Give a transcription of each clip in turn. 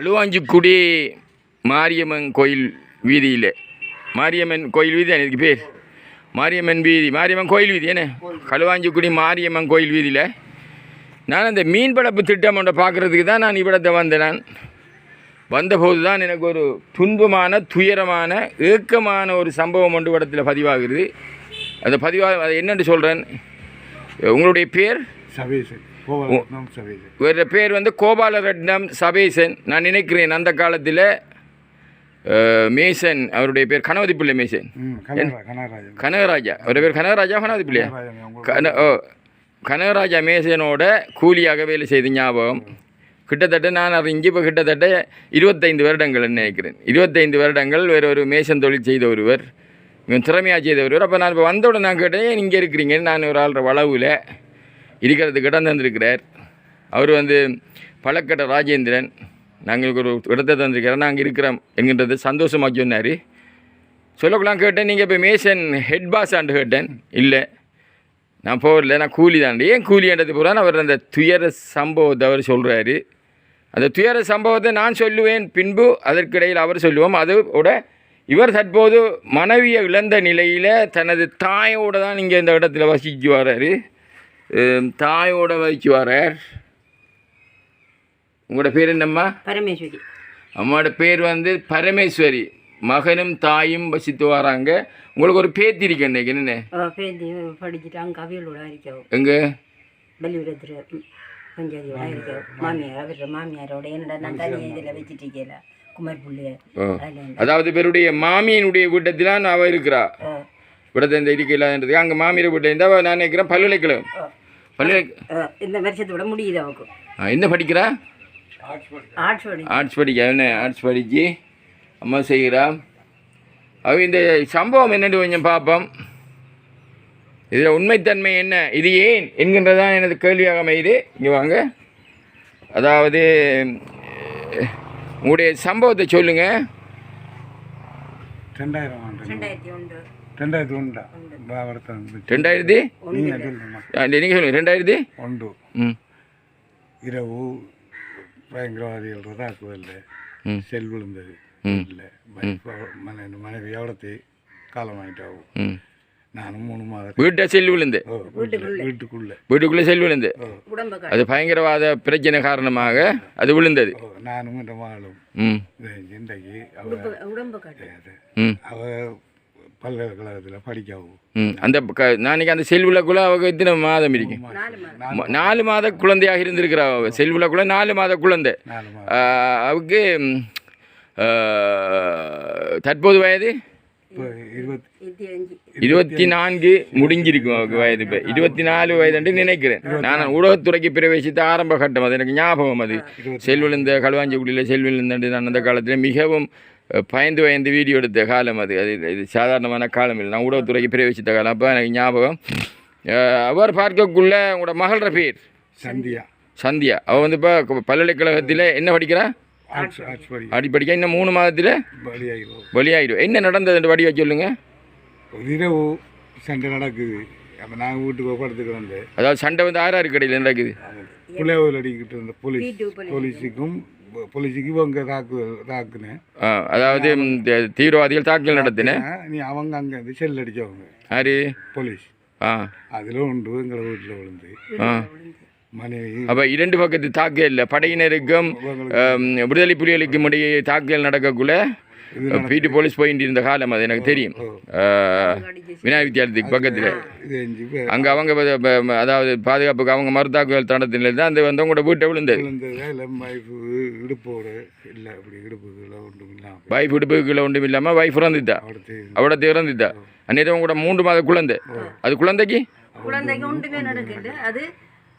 களுவாஞ்சிக்குடி மாரியம்மன் கோயில் வீதியில் மாரியம்மன் கோயில் வீதி எனக்கு பேர் மாரியம்மன் வீதி மாரியம்மன் கோயில் வீதி என்ன களுவாஞ்சிக்குடி மாரியம்மன் கோயில் வீதியில் நான் அந்த மீன் வளர்ப்பு திட்டம் ஒன்றை பார்க்குறதுக்கு தான் நான் இவ்விடத்தை வந்தேன். நான் வந்தபோது தான் எனக்கு ஒரு துன்பமான துயரமான ஏக்கமான ஒரு சம்பவம் ஒன்று இடத்துல பதிவாகுது. அந்த பதிவாக அதை என்னென்று சொல்கிறேன். உங்களுடைய பேர் சபேசன். வேறு பேர் வந்து கோபாலரட்னம் சபேசன். நான் நினைக்கிறேன் அந்த காலத்தில் மேசன் அவருடைய பேர் கணபதி பிள்ளை மேசன் கனகராஜா அவருடைய பேர் கனகராஜா கணபதி பிள்ளையா கனகராஜா மேசனோட கூலியாக வேலை செய்த ஞாபகம் கிட்டத்தட்ட நான் அறிஞ்சு இப்போ கிட்டத்தட்ட 25 வருடங்கள் நினைக்கிறேன். 25 வருடங்கள் வேறு ஒரு மேசன் தொழில் செய்த ஒருவர், திறமையாக செய்த ஒருவர். அப்போ நான் இப்போ வந்தவுடன் நான் கேட்டேன் இங்கே இருக்கிறீங்க. நான் ஒரு ஆள்ற வளவில் இருக்கிறதுக்கு இடம் தந்திருக்கிறார். அவர் வந்து பழக்கட்ட ராஜேந்திரன் நாங்களுக்கு ஒரு இடத்தை தந்திருக்கிறார். நாங்கள் இருக்கிறோம் என்கின்றது சந்தோஷமாக சொன்னார். சொல்லக்கூடாது கேட்டேன். நீங்கள் இப்போ மேசன் ஹெட் பாஸ் ஆண்டு கேட்டேன். இல்லை நான் போகல, நான் கூலி தாண்டி. ஏன் கூலின்றது போகிறான் அவர் அந்த துயர சம்பவத்தை அவர் சொல்கிறாரு. அந்த துயர சம்பவத்தை நான் சொல்லுவேன், பின்பு அதற்கிடையில் அவர் சொல்லுவோம். அதோட இவர் தற்போது மனைவியை இழந்த நிலையில் தனது தாயோடு தான் இங்கே இந்த இடத்துல வசிச்சு வர்றாரு. தாயோட வச்சு வர்றார். உங்களோட பேர் என்னம்மா? பரமேஸ்வரி. அம்மாவோட பேர் வந்து பரமேஸ்வரி. மகனும் தாயும் வசித்து வராங்க. உங்களுக்கு ஒரு பேத்தி இருக்கு இன்னைக்கு என்ன? பேத்தி படிச்சுட்டாங்க. கவியலோட இருக்கோம். எங்கே? பள்ளிக்கூடத்தில் பஞ்சாதியோட இருக்கோம். மாமியாரோட என்னடா நான் தனியாக இதில் வச்சுட்டு இருக்கல குமார் பிள்ளையார். அதாவது பேருடைய மாமியினுடைய வீட்டத்திலாம் அவள் இருக்கிறா. விடத்தை இந்த இருக்கையில்லாததுக்கு அங்கே மாமியார் வீட்டை இருந்தால் நான் நினைக்கிறேன் பல்கலைக்கழகம். இந்த வருஷத்தோட முடியுது அவருக்கு. என்ன படிக்கிறா? ஆர்ட்ஸ் படிக்க. என்ன ஆர்ட்ஸ் படிச்சு அம்மா செய்கிறா. அவ இந்த சம்பவம் என்னென்னு கொஞ்சம் பார்ப்போம். இதில் உண்மைத்தன்மை என்ன, இது ஏன் என்கின்றதான் எனது கேள்வியாக அமையுது. இங்கே வாங்க. அதாவது உங்களுடைய சம்பவத்தை சொல்லுங்க. 2001 நீங்கள் சொல்லுங்க. 2001 இரவு பயங்கரவாதிகள் தாக்குதல் செல் விழுந்தது. இல்லை மனைவி எவ்வளோத்தை காலமாயிட்டாவும் நானும் 3 மாதம் வீட்டை செல் விழுந்து வீட்டுக்குள்ளே செல் விழுந்து அது பயங்கரவாத பிரச்சனை காரணமாக அது விழுந்தது. நானும் என்ற மகளும் இன்றைக்கு அவ பல்கலைக்கழகத்தில் படிக்கவும் அந்த நாளைக்கு அந்த செல்விலக்குள்ள அவங்க எத்தனை மாதம் இருக்கு? 4 மாத குழந்தையாக இருந்திருக்கிறா. செல்விலக்குள்ள 4 மாத குழந்தை. அவருக்கு தற்போது வயது 24 முடிஞ்சிருக்கும். அவருக்கு வயது இப்போ 24 வயதுன்னு நினைக்கிறேன். நான் ஊடகத்துறைக்கு பிரவேசித்த ஆரம்ப கட்டம் அது எனக்கு ஞாபகம். அது செல்விழுந்த களுவாஞ்சிக்குடியில் செல்விழுந்தண்டு நான் அந்த காலத்தில் மிகவும் பயந்து வீடியோ எடுத்த காலம். அது இது சாதாரணமான காலம் இல்லை. நான் ஊடகத்துறைக்கு பிரவேசித்த காலம். அப்போ எனக்கு ஞாபகம். அவர் பார்க்கக்குள்ள உங்களோட மகளோட பேர் சந்தியா. அவள் வந்து இப்போ பல்கலைக்கழகத்தில் என்ன படிக்கிறா? படிக்க. இன்னும் 3 மாதத்தில் வெளியாயிடும். என்ன நடந்தது வடிவா சொல்லுங்க. இரவு சண்டை நடக்குது. அப்போ நாங்கள் வீட்டுக்கு படத்துக்கு வந்தேன். அதாவது சண்டை வந்து 6 கடையில் நடக்குது. புள்ளையோல் அடிக்கிட்டு இருந்த போலீஸுக்கு இவங்க தாக்குனேன். அதாவது தீவிரவாதிகள் தாக்குதல் நடத்தினேன். நீ அவங்க அங்கே செல் அடித்தவங்க யாரு? போலீஸ். அதில் ஒன்று எங்களை வீட்டில் விழுந்து மனைவி. அப்போ 2 பக்கத்து தாக்குதல் இல்லை. படையினருக்கும் விடுதலை புலிகளுக்கும் இடையே தாக்குதல் நடக்கக்குள்ள வீட்டு போலீஸ் போயிட்டு இருந்த காலம் அது எனக்கு தெரியும். விநாயக வித்தியாலயத்துக்கு பக்கத்தில் அங்கே அவங்க அதாவது பாதுகாப்புக்கு அவங்க மறுதாக்குதல் தடத்தில் தான் அந்த வந்தவங்களோட வீட்டை விழுந்தது. வைஃப் இடுப்புக்குள்ள ஒன்றும் இல்லாமல் வைஃப் இறந்துட்டா. அவட இறந்துட்டா. அன்னைக்கு உங்களோட 3 மாத குழந்தை. அது குழந்தைக்கு ஒன்றுமே நடக்குது. அது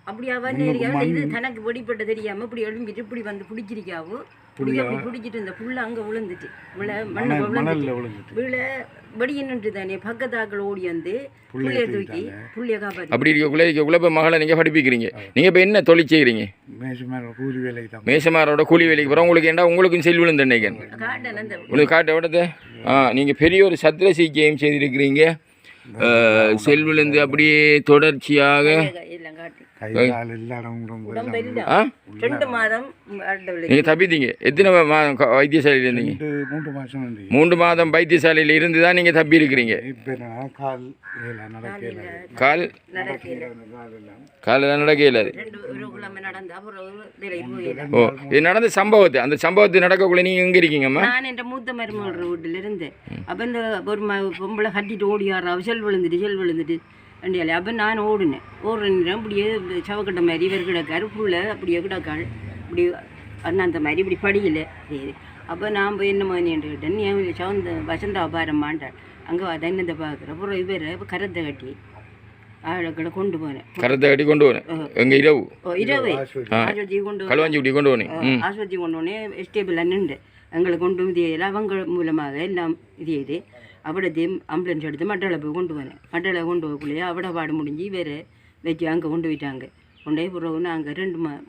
அப்படியா நேரியாவும் இது தனக்கு வெடிப்பட்ட தெரியாமல் இப்படி எழும்பிட்டு இப்படி வந்து பிடிச்சிருக்காவோ பிடிச்சிட்டு இருந்த புள்ள அங்கே விழுந்துட்டு விழ வெடியின்னு தானே பக்கத்தாக்கள் ஓடி வந்து புள்ளைய தூக்கி புள்ளைய காப்பாற்றி அப்படி இருக்கக்குள்ள இப்போ மகளை நீங்கள் படிப்பிக்கிறீங்க. நீங்கள் இப்போ என்ன தொழில் செய்கிறீங்க? மேசமாரோட கூலி வேலைக்கு போகிறோம். உங்களுக்கு ஏண்டா உங்களுக்கும் செல் விழுந்த நினைக்கிறேன். உங்களுக்கு காட்ட விடத்தை நீங்கள் பெரிய ஒரு சத்திர சிகிச்சையும் செய்திருக்கிறீங்க. செல் விழுந்து அப்படியே தொடர்ச்சியாக கையால் எல்லா இடமும் உடம்பு எல்லாம் ஆ 2 மாதம் ஆண்டவளே. நீங்கள் தப்பித்தீங்க எத்தனை மாதம் வைத்தியசாலையில் இருந்தீங்க? 3 மாதம் வந்து 3 மாதம் வைத்தியசாலையில் இருந்து தான் நீங்கள் தப்பி இருக்கிறீங்க. இப்போ என்னன்னா கால் நடக்கல கால் நடக்கல. கால் எல்லாம் காலெல்லாம் நடக்க இயலாது. 2 கிழமை நடந்து அப்புறம் வேலைக்கு போயிடுறேன். ஓ இது நடந்த சம்பவத்தை அந்த சம்பவத்தை நடக்கக்குள்ள நீங்கள் எங்கே இருக்கீங்கம்மா? நான் என் மூத்த மருமகள் வீட்டில் இருந்தேன். அப்போ இந்த ஒரு பொம்பளை கட்டிட்டு ஓடியாடுறா, செல் விழுந்துட்டு வண்டியாலே. அப்போ நான் ஓடுறேன் அப்படியே சவக்கட்ட மாதிரி இவர் கிடக்காரு புள்ள அப்படியே கிடக்காள் இப்படி அந்த மாதிரி இப்படி படியில சரி. அப்போ நான் போய் என்ன பண்ணிட்டு கேட்டேன், நீ சவந்த வசந்தா பாரம்மான்ட்டாள். அங்கே அதை என்னத்தை பார்க்குறேன். அப்புறம் இவர் கரத்தை கட்டி ஆழக்கடை கொண்டு போனேன். கரத்தை கட்டி கொண்டு போனேன். எங்கள் இரவு இரவு ஆஸ்பத்திரி கொண்டு களுவாஞ்சி இப்படி கொண்டு போனேன். ஆஸ்பத்திரி கொண்டு போனேன். எஸ்டேபிள் நின்று எங்களை கொண்டு இது அவங்க மூலமாக எல்லாம் இது இது அவிடத்தையும் ஆம்புலன்ஸ் எடுத்து மட்டளப்பு கொண்டு போனேன். மட்டளை கொண்டு போகக்குள்ளேயே அவட பாடு முடிஞ்சு வேறு வச்சு அங்கே கொண்டு போயிட்டாங்க. கொண்டே பிறகு நாங்கள்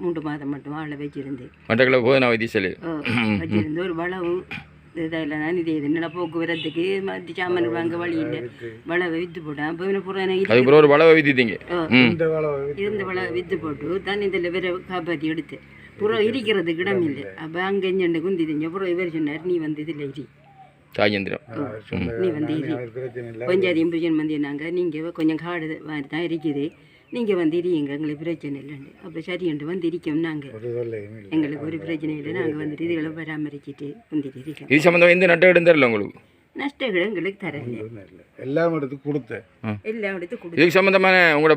3 மாதம் மட்டும் ஆளை வச்சுருந்தேன். மட்டக்களை போது நான் வைத்தியசாலை வச்சுருந்து ஒரு வளவு இதெல்லாம் தான் இது என்னடா போக்குவரத்துக்கு மத்தி சாமான் வாங்க வழி இல்லை, வளவை விற்று போட்டேன். அப்போ அதுக்கப்புறம் ஒரு வளவை விற்றுத்தீங்க. இருந்த வளவை விற்று போட்டு தான் இதில் வேற காப்பாற்றி எடுத்து புறம் இருக்கிறதுக்கு இடம் இல்லை. அப்போ அங்கே எஞ்சண்டு குந்தி தெரிஞ்ச அப்புறம் இவர் சொன்னார், நீ வந்து இதில் இரி ராஜேந்திரம், நீ வந்து இரி கொஞ்சம் இம்புஜன் வந்து நாங்கள் நீங்கள் கொஞ்சம் காடு மாதிரி தான் இருக்குது, நீங்கள் வந்து இருங்க, எங்களுக்கு பிரச்சனை இல்லைண்டு. அப்போ சரின்ட்டு வந்து இருக்கோம். நாங்கள் எங்களுக்கு ஒரு பிரச்சனை இல்லை, நாங்கள் வந்துட்டு இதுகளை பராமரிச்சுட்டு வந்துட்டு இருக்கோம். இது சம்மந்தம் எந்த நட்ட இடம் தெரியல உங்களுக்கு? நஷ்டங்கள் எங்களுக்கு தரல, எல்லாம் எடுத்து கொடுத்தேன். எல்லாம் எடுத்து கொடுத்து இதுக்கு சம்பந்தமான உங்களோட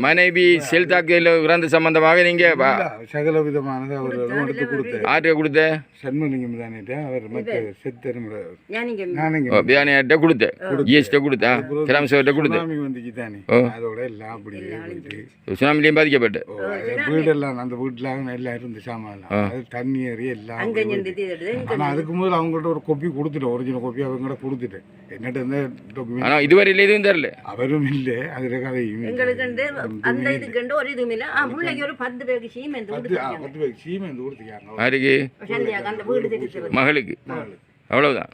மனைவி செல் தாக்கையில் இறந்த சம்பந்தமாக நீங்கள் சகல விதமானது அவர்களும் எடுத்து கொடுத்தேன். ஆர்ட்ட கொடுத்த சண்முலிங்கம் தானே அவர் மற்ற பியானியாட்ட கொடுத்தேன், ஜிஎஸ்ட கொடுத்தேன், கிராமசேவர்கிட்ட கொடுத்தேன். வந்துச்சு தானே அதோட எல்லாம் அப்படி சுனாமிலையும் பாதிக்கப்பட்டு வீடெல்லாம் அந்த வீட்டில் எல்லாம் இருந்து சாமான் அது தண்ணி ஏறி எல்லாம். ஆனால் அதுக்கு முதல்ல அவங்கள்ட்ட ஒரு கொப்பி கொடுத்துட்டேன், ஒரிஜினல் கொப்பி அவங்கள்ட்ட கொடுத்துட்டேன். என்னட்டு இருந்த டாக்குமெண்ட் ஆனால் இதுவரையில் எதுவும் தரல, அவரும் இல்லை அதில் கதையும் எங்களுக்கு அந்த இதுக்கு ஒரு இதுவும் இல்லை. பிள்ளைக்கு ஒரு 10 பேருக்கு சீமெந்து 10 பேருக்கு சீமெந்து கொடுத்துருக்காங்க. யாருக்கு? அந்த வீடு திட்டத்து மகளுக்கு. அவ்வளவுதான்.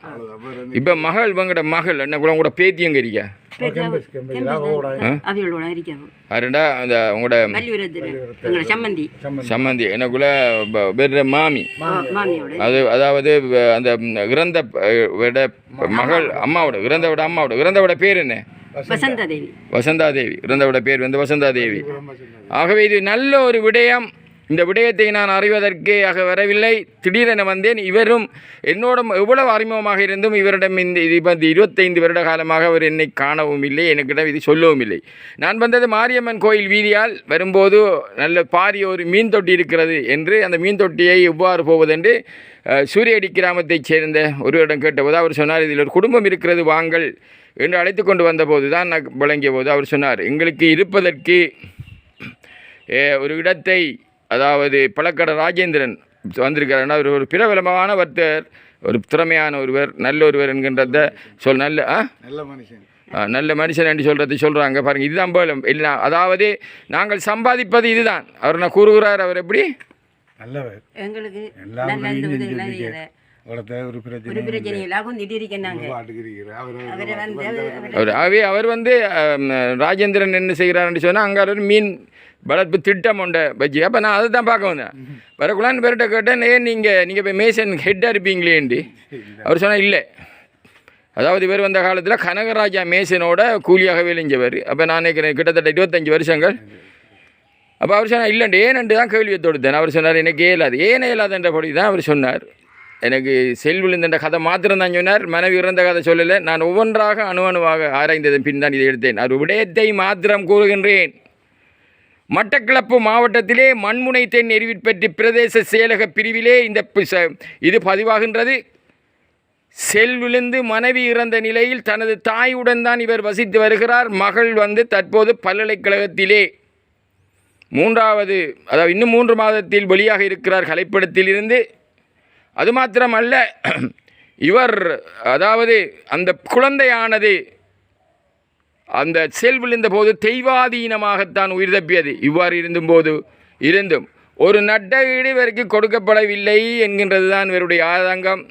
இப்போ மகள் இவங்கட மகள் என்ன கூட உங்களோட பேத்தியங்க இருக்கா? அவையோட இருக்காங்க. அதுண்டா அந்த உங்களோட சம்மந்தி எனக்குள்ள வேற மாமி, அது அதாவது அந்த இறந்த விட மகள் அம்மாவோட இறந்தவிட பேர் என்ன? வசந்தாதேவி. இறந்தவிட பேர் வந்து வசந்தாதேவி. ஆகவே இது நல்ல ஒரு விடயம். இந்த விடயத்தை நான் அறிவதற்கே வரவில்லை, திடீரென வந்தேன். இவரும் என்னோட எவ்வளவு அறிமுகமாக இருந்தும் இவரிடம் இந்த 25 வருட காலமாக அவர் என்னை காணவும் இல்லை, எனக்கிடம் இது சொல்லவும் இல்லை. நான் வந்தது மாரியம்மன் கோயில் வீதியால் வரும்போது நல்ல பாரிய ஒரு மீன் தொட்டி இருக்கிறது என்று, அந்த மீன் தொட்டியை எவ்வாறு போவதென்று சூரியடி கிராமத்தைச் சேர்ந்த ஒருவரிடம் கேட்டபோது அவர் சொன்னார், இதில் ஒரு குடும்பம் இருக்கிறது வாங்கள் என்று அழைத்து கொண்டு வந்தபோது தான் நான் விளங்கிய போது அவர் சொன்னார், எங்களுக்கு இருப்பதற்கு ஒரு இடத்தை, அதாவது பழக்கடை ராஜேந்திரன் வந்திருக்கிறார், அவர் ஒரு பிரபலமான வர்த்தகர், ஒரு திறமையான ஒருவர், நல்ல ஒருவர் என்கின்றத நல்ல மனுஷன் என்று சொல்கிறாங்க. பாருங்கள், இதுதான் பலம் இல்லை. அதாவது நாங்கள் சம்பாதிப்பது இதுதான். அவர் நான் கூறுகிறார், அவர் எப்படி நல்லவர், எங்களுக்கு அவர் வந்து ராஜேந்திரன் என்ன செய்கிறார் என்று சொன்னால் அங்கே ஒரு மீன் வளர்ப்பு திட்டம் உண்ட வச்சு. அப்போ நான் அதை தான் பார்க்க வந்தேன். வரக்குள்ளான்னு பேர்கிட்ட கேட்டேன், ஏன் நீங்கள் இப்போ மேசன் ஹெட்டாக இருப்பீங்களேன்ட்டு. அவர் சொன்னால் இல்லை, அதாவது இவர் வந்த காலத்தில் கனகராஜா மேசனோட கூலியாக வேலைஞ்சவர். அப்போ நான் நினைக்கிறேன் கிட்டத்தட்ட 25 வருஷங்கள். அப்போ அவர் சொன்னார் இல்லைண்டு ஏனென்று தான் கேள்வியை தொடுத்தேன். அவர் சொன்னார் எனக்கு ஏலாது, ஏன் ஏலாதுன்றபடி தான் அவர் சொன்னார். எனக்கு செல்விழுந்த கதை மாத்திரம் தான் சொன்னார், மனைவி இறந்த கதை சொல்லலை. நான் ஒவ்வொன்றாக அணுவாக ஆராய்ந்ததன் பின் தான் இதை எடுத்தேன். அவர் விடயத்தை மாத்திரம் கூறுகின்றேன். மட்டக்களப்பு மாவட்டத்திலே மண்முனை தென் எரிவிற்பற்றி பிரதேச செயலக பிரிவிலே இது பதிவாகின்றது. செல்விழுந்து மனைவி இறந்த நிலையில் தனது தாயுடன் தான் இவர் வசித்து வருகிறார். மகள் வந்து தற்போது பல்கலைக்கழகத்திலே 3வது, அதாவது இன்னும் 3 மாதத்தில் வெளியாக இருக்கிறார் கலைப்படத்திலிருந்து. அது மாத்திரமல்ல, இவர் அதாவது அந்த குழந்தையானது அந்த செல்விழுந்த போது தெய்வாதீனமாகத்தான் உயிர் தப்பியது. இவ்வாறு இருந்தும் ஒரு நட்டஈடு இவருக்கு கொடுக்கப்படவில்லை என்கின்றது தான் இவருடைய ஆதங்கம்.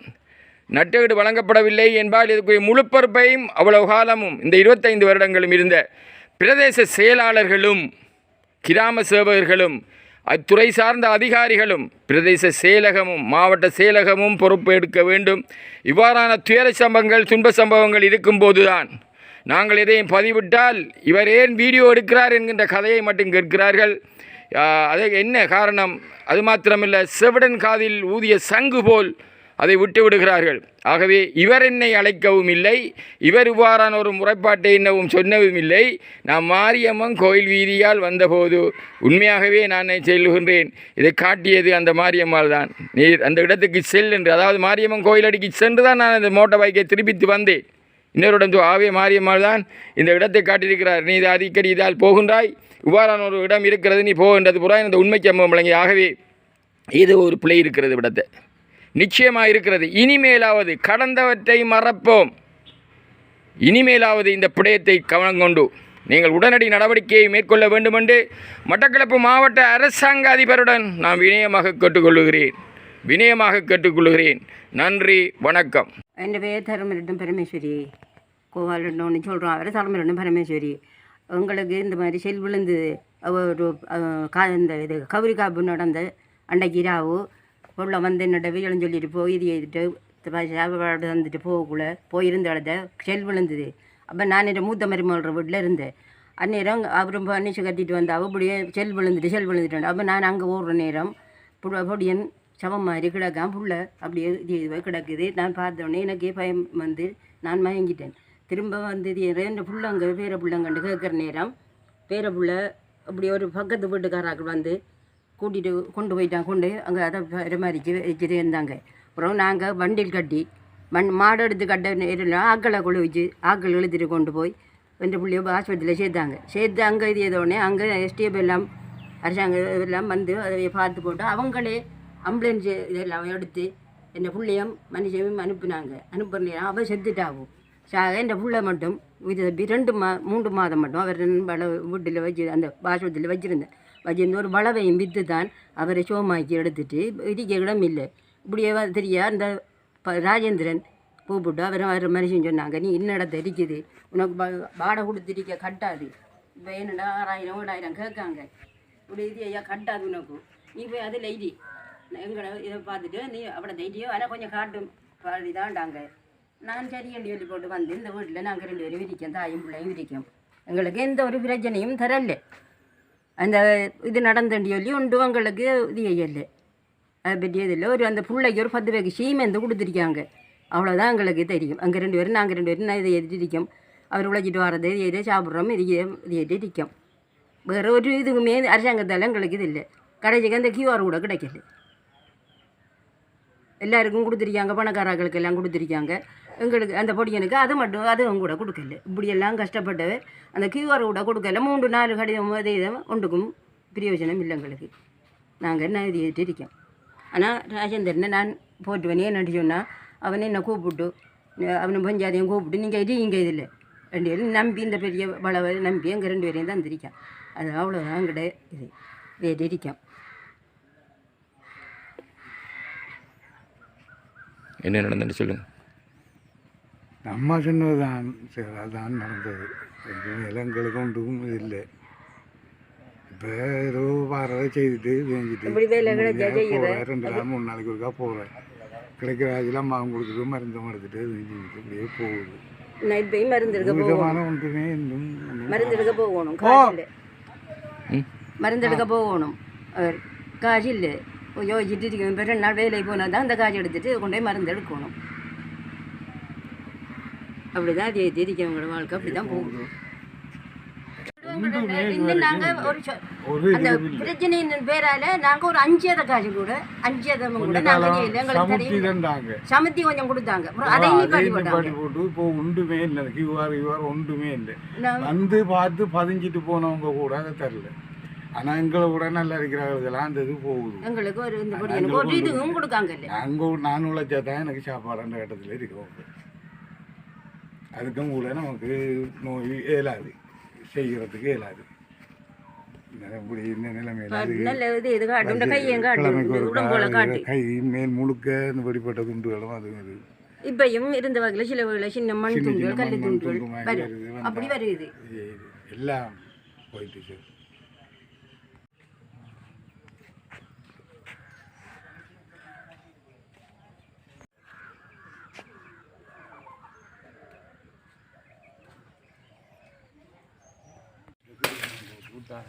நட்டஈடு வழங்கப்படவில்லை என்பால் இதுக்குரிய முழு பொறுப்பையும் அவ்வளவு காலமும் இந்த 25 வருடங்களும் இருந்த பிரதேச செயலாளர்களும் கிராம சேவகர்களும் அத்துறை சார்ந்த அதிகாரிகளும் பிரதேச செயலகமும் மாவட்ட செயலகமும் பொறுப்பெடுக்க வேண்டும். இவ்வாறான துயர சம்பவங்கள் துன்ப சம்பவங்கள் இருக்கும்போதுதான் நாங்கள் எதையும் பதிவிட்டால் இவர் ஏன் வீடியோ எடுக்கிறார் என்கின்ற கதையை மட்டும் கேட்கிறார்கள். அது என்ன காரணம்? அது மாத்திரமில்லை, செவிடன் காதில் ஊதிய சங்கு போல் அதை விட்டு விடுகிறார்கள். ஆகவே இவர் என்னை அழைக்கவும் இல்லை, இவர் இவ்வாறான ஒரு முறைப்பாட்டை என்னவும் சொன்னவும் இல்லை. நான் மாரியம்மன் கோயில் வீதியால் வந்தபோது உண்மையாகவே நான் செல்லுகின்றேன், இதை காட்டியது அந்த மாரியம்மாள் தான். நீ அந்த இடத்துக்கு செல் என்று, அதாவது மாரியம்மன் கோயிலடிக்கு சென்று தான் நான் அந்த மோட்டார் பைக்கை திருப்பித்து வந்தேன். இன்னொருடன் ஆவே மாரியம்மாள் தான் இந்த இடத்தை காட்டியிருக்கிறார். நீ இது அடிக்கடி இதால் போகின்றாய், இவ்வாறான ஒரு இடம் இருக்கிறது, நீ போகின்றது புறா இந்த உண்மைக்கு அம்பம் விளங்கி. ஆகவே ஏதோ ஒரு பிழை இருக்கிறது விடத்தை நிச்சயமாக இருக்கிறது. இனிமேலாவது கடந்தவற்றை மறப்போம். இனிமேலாவது இந்த பிழையத்தை கவனம் கொண்டு நீங்கள் உடனடி நடவடிக்கையை மேற்கொள்ள வேண்டும் என்று மட்டக்களப்பு மாவட்ட அரசாங்க அதிபருடன் நான் வினயமாக கேட்டுக்கொள்கிறேன். நன்றி, வணக்கம். എൻ്റെ പേര് தர்மலிட்டம் பரமேஸ்வரி. கோவாலிட்டோன்னு சொல்கிறோம், அவரை தர்மலிட்டம் பரமேஸ்வரி. உங்களுக்கு இந்த மாதிரி செல் விழுந்தது ஒரு இந்த இது கௌரி காப்பு நடந்த அன்றைக்கு ராவு உள்ள வந்து என்னோட வீழன்னு சொல்லிட்டு போய் இது எழுதிட்டு சாப்பாடு வந்துட்டு போகக்குள்ள போயிருந்த இடத்த செல் விழுந்தது. அப்போ நான் என் மூத்த மருமகள வீட்டில் இருந்தேன். அந்நேரம் அப்புறம் அன்னிச்சு கட்டிட்டு வந்தால் அப்படியே செல் விழுந்துட்டு. அப்போ நான் அங்கே ஓடுற நேரம் பொடியன் சவம் மாதிரி கிடக்கான் புள்ள அப்படியே இது கிடக்குது. நான் பார்த்தோன்னே எனக்கே பயம் வந்து நான் மயங்கிட்டேன். திரும்ப வந்து ரெண்டு புள்ள அங்கே பேர பிள்ளைங்கண்டு கேட்குற நேரம் பேர புள்ள அப்படி ஒரு பக்கத்து வீட்டுக்காராக்கள் வந்து கூட்டிகிட்டு கொண்டு அங்கே அதை பரிமாறிச்சு வச்சுட்டு இருந்தாங்க. அப்புறம் நாங்கள் வண்டியில் கட்டி மாடு எடுத்து கட்ட நேரில் ஆக்களை கொண்டு வச்சு ஆக்கள் இழுத்துட்டு கொண்டு போய் ரெண்டு பிள்ளையோ ஆஸ்பத்திரியில் சேர்த்து அங்கே இது ஏதோடனே அங்கே எஸ்டிஎஃப் எல்லாம் அரசாங்கம் எல்லாம் வந்து அதை பார்த்து போட்டு அவங்களே ஆம்புலன்ஸு இதெல்லாம் எடுத்து என் பிள்ளையும் மனுஷையும் அனுப்புறேன். அவள் செத்துட்டாகும். என் பிள்ளை மட்டும் இது 3 மாதம் மட்டும் அவர் வீட்டில் வச்சு அந்த ஆஸ்பத்திரியில் வச்சிருந்த ஒரு வளவையும் விற்று தான் அவரை சோமாக்கி எடுத்துட்டு இருக்க இடம் இல்லை. இப்படியே தெரியா அந்த ராஜேந்திரன் கூப்பிட்டு அவர் மனுஷன் சொன்னாங்க, நீ இன்ன இடத்த இருக்குது, உனக்கு வாடகை கொடுத்துருக்க கட்டாது, இப்போ என்னடா 6000 7000 கேட்காங்க, இப்படி இது ஐயா கட்டாது உனக்கு, நீ போய் அதில் ஐடி எங்களை இதை பார்த்துட்டு நீ அவட தைட்டியோ ஆனால் கொஞ்சம் காட்டும் இதாண்டாங்க. நான் சரி சொல்லி போட்டு வந்து இந்த வீட்டில் நாங்கள் 2 பேரும் விரிக்கோம், தாயும் பிள்ளையும் விரிக்கோம். எங்களுக்கு எந்த ஒரு பிரச்சனையும் தரல. அந்த இது நடந்தண்டி சொல்லி ஒன்று எங்களுக்கு இது செய்யலை, அதை பற்றி இதில் ஒரு அந்த பிள்ளைக்கு ஒரு 10 பேருக்கு சீமெந்து கொடுத்துருக்காங்க. அவ்வளோதான் எங்களுக்கு தெரியும். அங்கே 2 பேரும் நாங்கள் 2 பேரும் நான் இதை எழுதிருக்கோம். அவர் உழைச்சிட்டு வரது இதை சாப்பிட்றோம், இது எழுதிருக்கோம். வேறு ஒரு இதுக்குமே அரசாங்கத்தால் எங்களுக்கு இது இல்லை. கடைசிக்கு அந்த QR கூட கிடைக்கல. எல்லாருக்கும் கொடுத்துருக்காங்க, பணக்காரர்களுக்கு எல்லாம் கொடுத்துருக்காங்க. எங்களுக்கு அந்த பொடியனுக்கு அது மட்டும் அதுவும் கூட கொடுக்கல. இப்படியெல்லாம் கஷ்டப்பட்டது அந்த QR கூட கொடுக்கல. 3-4 கடிதம் இதை ஒன்றுக்கும் பிரயோஜனம் இல்லை எங்களுக்கு. நாங்கள் என்ன எழுதிட்டு இருக்கோம். ஆனால் ராஜேந்திரனை நான் போட்டுவேன். என்னட்டு சொன்னால் அவனை என்ன கூப்பிட்டு அவனை பஞ்சாயத்தையும் கூப்பிட்டு நீங்கள் இது இங்கே இதில் 2 பேரும் நம்பி இந்த பெரிய வளவை நம்பி எங்கள் 2 பேரையும் தான் திரிக்கான். அது அவ்வளோதான் எங்கிட்ட இது எழுதியிருக்கோம். என்ன நடந்துன்னு சொல்லுங்கள். அம்மா சொன்னது தான் அதுதான் நடந்தது. எங்களுக்கு ஒன்றும் இது இல்லை. இப்போ ஏதோ வரதை செய்துட்டு வேஞ்சிட்டு 2 நாள் 3 நாளைக்கு ஒருக்கா போகிறேன். கிடைக்கிற அதெல்லாம் மாவு கொடுத்துட்டு மருந்து எடுத்துட்டு வேஞ்சிட்டு அப்படியே போகுது. விதமான ஒன்றுமே இன்னும் மருந்தெடுக்க போகணும். காசு இல்லை. யோசிச்சுட்டு இருக்கோம். இப்போ 2 நாள் வேலைக்கு போனால் தான் அந்த காசு எடுத்துட்டு கொண்டு போய் மருந்து எடுக்கணும். அப்படிதான் அது இருக்கவங்களோட வாழ்க்கை அப்படிதான் போகுது. நாங்கள் ஒரு அந்த பிரச்சனையின் பேரால நாங்கள் ஒரு 5 காசு கூட 5 கூட நாங்கள் எங்களுக்கு சமத்தி கொஞ்சம் கொடுத்தாங்க. அதையும் போட்டு இப்போ ஒன்றுமே இல்லை. ஒன்றுமே இல்லை. வந்து பார்த்து பதிஞ்சிட்டு போனவங்க கூட அதை தரல. ஆனால் எங்களை கூட நல்லா இருக்கிறவர்களெல்லாம் அந்த இது போகுது. எங்களுக்கு ஒரு இந்த இதுவும் கொடுக்காங்க. நான் உழைச்சா தான் எனக்கு சாப்பாடு அந்த கட்டத்தில் இருக்கிறோம். அதுக்கும் கூட நமக்கு நோய் இயலாது, செய்கிறதுக்கு இயலாது. இந்த நிலைமையில கை மேல் முழுக்க இந்த வெளிப்பட்ட துண்டுகளும் அது இப்பயும் இருந்த வகையில் சில வகையில் சின்ன மண் துண்டுகள் கல் துண்டுகள் அப்படி வருது. எல்லாம் போயிட்டு தான்